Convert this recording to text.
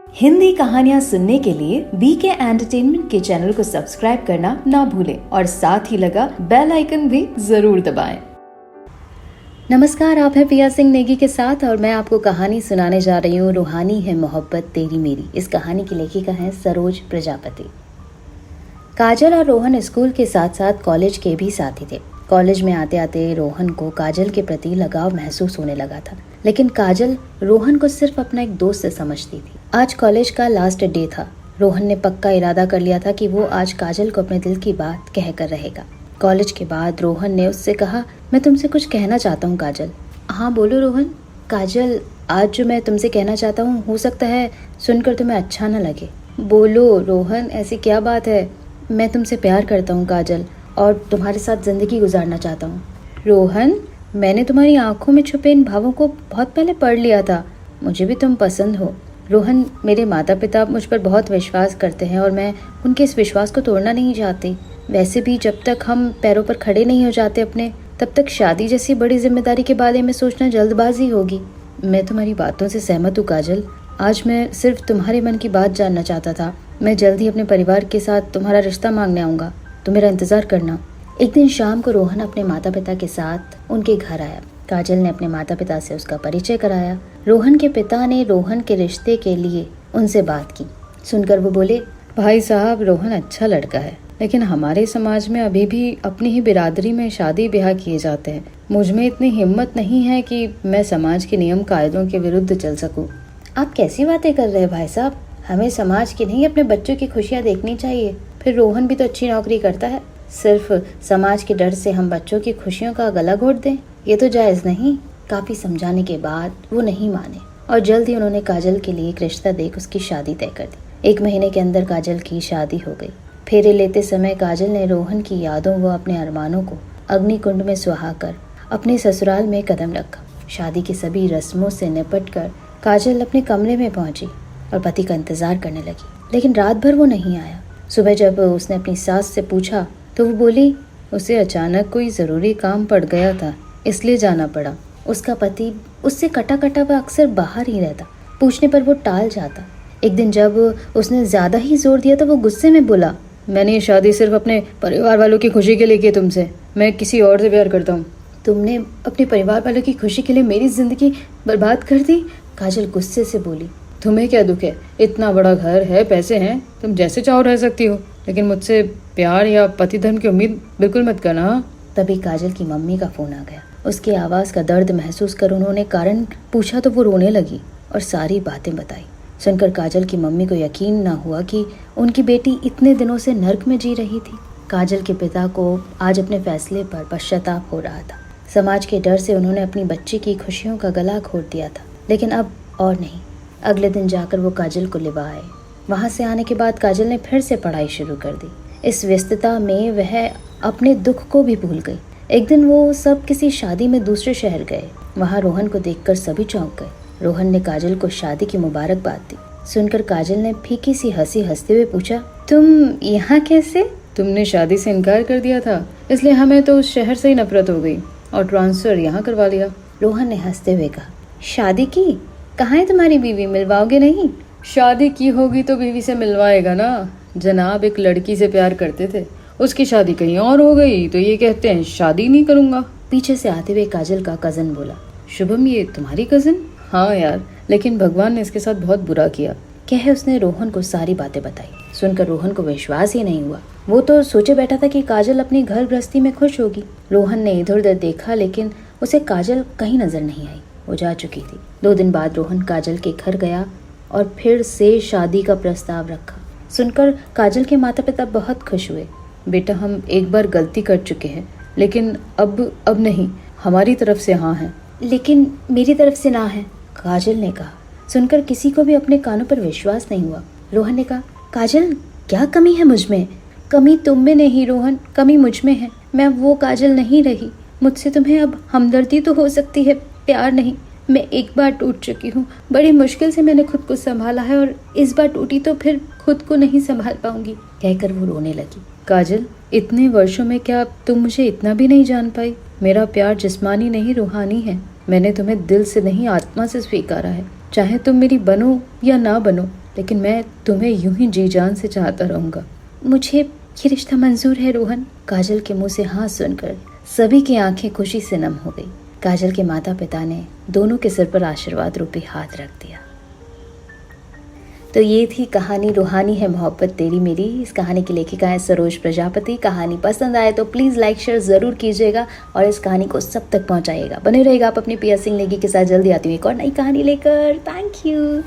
हिंदी कहानियाँ सुनने के लिए बीके एंटरटेनमेंट के चैनल को सब्सक्राइब करना ना भूलें और साथ ही लगा बेल आइकन भी जरूर दबाएं। नमस्कार, आप हैं पिया सिंह नेगी के साथ और मैं आपको कहानी सुनाने जा रही हूँ रूहानी है मोहब्बत तेरी मेरी। इस कहानी की लेखिका है सरोज प्रजापति। काजल और रोहन स्कूल के साथ साथ कॉलेज के भी साथी थे। कॉलेज में आते आते रोहन को काजल के प्रति लगाव महसूस होने लगा था, लेकिन काजल रोहन को सिर्फ अपना एक दोस्त समझती थी। आज कॉलेज का लास्ट डे था। रोहन ने पक्का इरादा कर लिया था कि वो आज काजल को अपने दिल की बात कह कर रहेगा। कॉलेज के बाद रोहन ने उससे कहा, मैं तुमसे कुछ कहना चाहता हूँ काजल। हाँ बोलो रोहन। काजल, आज जो मैं तुमसे कहना चाहता हूँ हो सकता है सुनकर तुम्हें अच्छा न लगे। बोलो रोहन, ऐसी क्या बात है? मैं तुमसे प्यार करता हूँ काजल, और तुम्हारे साथ जिंदगी गुजारना चाहता हूँ। रोहन, मैंने तुम्हारी आंखों में छुपे इन भावों को बहुत पहले पढ़ लिया था। मुझे भी तुम पसंद हो। रोहन, मेरे माता पिता मुझ पर बहुत विश्वास करते हैं और मैं उनके इस विश्वास को तोड़ना नहीं चाहती। वैसे भी जब तक हम पैरों पर खड़े नहीं हो जाते अपने, तब तक शादी जैसी बड़ी जिम्मेदारी के बारे में सोचना जल्दबाजी होगी। मैं तुम्हारी बातों से सहमत हूँ काजल। आज मैं सिर्फ तुम्हारे मन की बात जानना चाहता था। मैं जल्द ही अपने परिवार के साथ तुम्हारा रिश्ता मांगने आऊँगा। तुम मेरा इंतजार करना। एक दिन शाम को रोहन अपने माता पिता के साथ उनके घर आया। काजल ने अपने माता पिता से उसका परिचय कराया। रोहन के पिता ने रोहन के रिश्ते के लिए उनसे बात की। सुनकर वो बोले, भाई साहब, रोहन अच्छा लड़का है, लेकिन हमारे समाज में अभी भी अपनी ही बिरादरी में शादी ब्याह किए जाते हैं। मुझ में इतनी हिम्मत नहीं है कि मैं समाज के नियम कायदों के विरुद्ध चल सकूं। आप कैसी बातें कर रहे हैं भाई साहब? हमें समाज की नहीं, अपने बच्चों की खुशियाँ देखनी चाहिए। फिर रोहन भी तो अच्छी नौकरी करता है। सिर्फ समाज के डर से हम बच्चों की खुशियों का गला घोट दें, ये तो जायज नहीं। काफी समझाने के बाद वो नहीं माने और जल्द ही उन्होंने काजल के लिए एक रिश्ता देख उसकी शादी तय कर दी। 1 महीने के अंदर काजल की शादी हो गई। फेरे लेते समय काजल ने रोहन की यादों व अपने अरमानों को अग्निकुंड में सुहा कर अपने ससुराल में कदम रखा। शादी की सभी रस्मों से निपट कर काजल अपने कमरे में पहुंची और पति का इंतजार करने लगी, लेकिन रात भर वो नहीं आया। सुबह जब उसने अपनी सास से पूछा तो वो बोली, उसे अचानक कोई ज़रूरी काम पड़ गया था, इसलिए जाना पड़ा। उसका पति उससे कटा कटा वह अक्सर बाहर ही रहता। पूछने पर वो टाल जाता। एक दिन जब उसने ज़्यादा ही जोर दिया तो वो गुस्से में बोला, मैंने ये शादी सिर्फ अपने परिवार वालों की खुशी के लिए की तुमसे। मैं किसी और से प्यार करता हूँ। तुमने अपने परिवार वालों की खुशी के लिए मेरी ज़िंदगी बर्बाद कर दी। काजल गुस्से से बोली, तुम्हें क्या दुख है? इतना बड़ा घर है, पैसे हैं, तुम जैसे चाहो रह सकती हो, लेकिन मुझसे प्यार या पति धर्म की उम्मीद बिल्कुल मत करना। तभी काजल की मम्मी का फोन आ गया। उसकी आवाज़ का दर्द महसूस कर उन्होंने कारण पूछा तो वो रोने लगी और सारी बातें बताई। सुनकर काजल की मम्मी को यकीन ना हुआ कि उनकी बेटी इतने दिनों से नर्क में जी रही थी। काजल के पिता को आज अपने फैसले पर पश्चाताप हो रहा था। समाज के डर से उन्होंने अपनी बच्ची की खुशियों का गला घोट दिया था, लेकिन अब और नहीं। अगले दिन जाकर वो काजल को लेवा आए। वहाँ से आने के बाद काजल ने फिर से पढ़ाई शुरू कर दी। इस व्यस्तता में वह अपने दुख को भी भूल गई। एक दिन वो सब किसी शादी में दूसरे शहर गए। वहाँ रोहन को देखकर सभी चौंक गए। रोहन ने काजल को शादी की मुबारकबाद दी। सुनकर काजल ने फीकी सी हंसी हंसते हुए पूछा, तुम यहाँ कैसे? तुमने शादी से इनकार कर दिया था, इसलिए हमें तो उस शहर से ही नफरत हो गई और ट्रांसफर यहाँ करवा लिया। रोहन ने हंसते हुए कहा, शादी की? कहाँ है तुम्हारी बीवी? मिलवाओगे नहीं? शादी की होगी तो बीवी से मिलवाएगा ना। जनाब एक लड़की से प्यार करते थे, उसकी शादी कहीं और हो गई तो ये कहते हैं शादी नहीं करूंगा। पीछे से आते हुए काजल का कजन बोला, शुभम ये तुम्हारी कजन? हाँ यार, लेकिन भगवान ने इसके साथ बहुत बुरा किया। कह उसने रोहन को सारी बातें बताई। सुनकर रोहन को विश्वास ही नहीं हुआ। वो तो सोचे बैठा था कि काजल अपनी घर गृहस्थी में खुश होगी। रोहन ने इधर उधर देखा, लेकिन उसे काजल कहीं नजर नहीं आई। वो जा चुकी थी। 2 दिन बाद रोहन काजल के घर गया और फिर से शादी का प्रस्ताव रखा। सुनकर काजल के माता पिता बहुत खुश हुए। बेटा, हम एक बार गलती कर चुके हैं, लेकिन अब नहीं, हमारी तरफ से हाँ है। लेकिन मेरी तरफ से ना है, काजल ने कहा। सुनकर किसी को भी अपने कानों पर विश्वास नहीं हुआ। रोहन ने कहा, काजल क्या कमी है मुझ में? कमी तुम में नहीं रोहन, कमी मुझ में है। मैं वो काजल नहीं रही। मुझसे तुम्हें अब हमदर्दी तो हो सकती है, प्यार नहीं। मैं एक बार टूट चुकी हूँ। बड़ी मुश्किल से मैंने खुद को संभाला है और इस बार टूटी तो फिर खुद को नहीं संभाल पाऊंगी। कहकर वो रोने लगी। काजल, इतने वर्षों में क्या तुम मुझे इतना भी नहीं जान पाई? मेरा प्यार जिस्मानी नहीं रूहानी है। मैंने तुम्हें दिल से नहीं आत्मा से स्वीकारा है। चाहे तुम मेरी बनो या ना बनो, लेकिन मैं तुम्हें यूं ही जी जान से चाहता रहूंगा। मुझे ये रिश्ता मंजूर है रोहन। काजल के मुंह से हाँ सुनकर सभी की आंखें खुशी से नम हो गई। काजल के माता पिता ने दोनों के सिर पर आशीर्वाद रूपी हाथ रख दिया। तो ये थी कहानी रूहानी है मोहब्बत तेरी मेरी। इस कहानी की लेखिका है सरोज प्रजापति। कहानी पसंद आए तो प्लीज़ लाइक शेयर ज़रूर कीजिएगा और इस कहानी को सब तक पहुंचाइएगा। बने रहेगा आप अपनी पिया सिंह नेगी के साथ। जल्दी आती हूँ एक और नई कहानी लेकर। Thank you.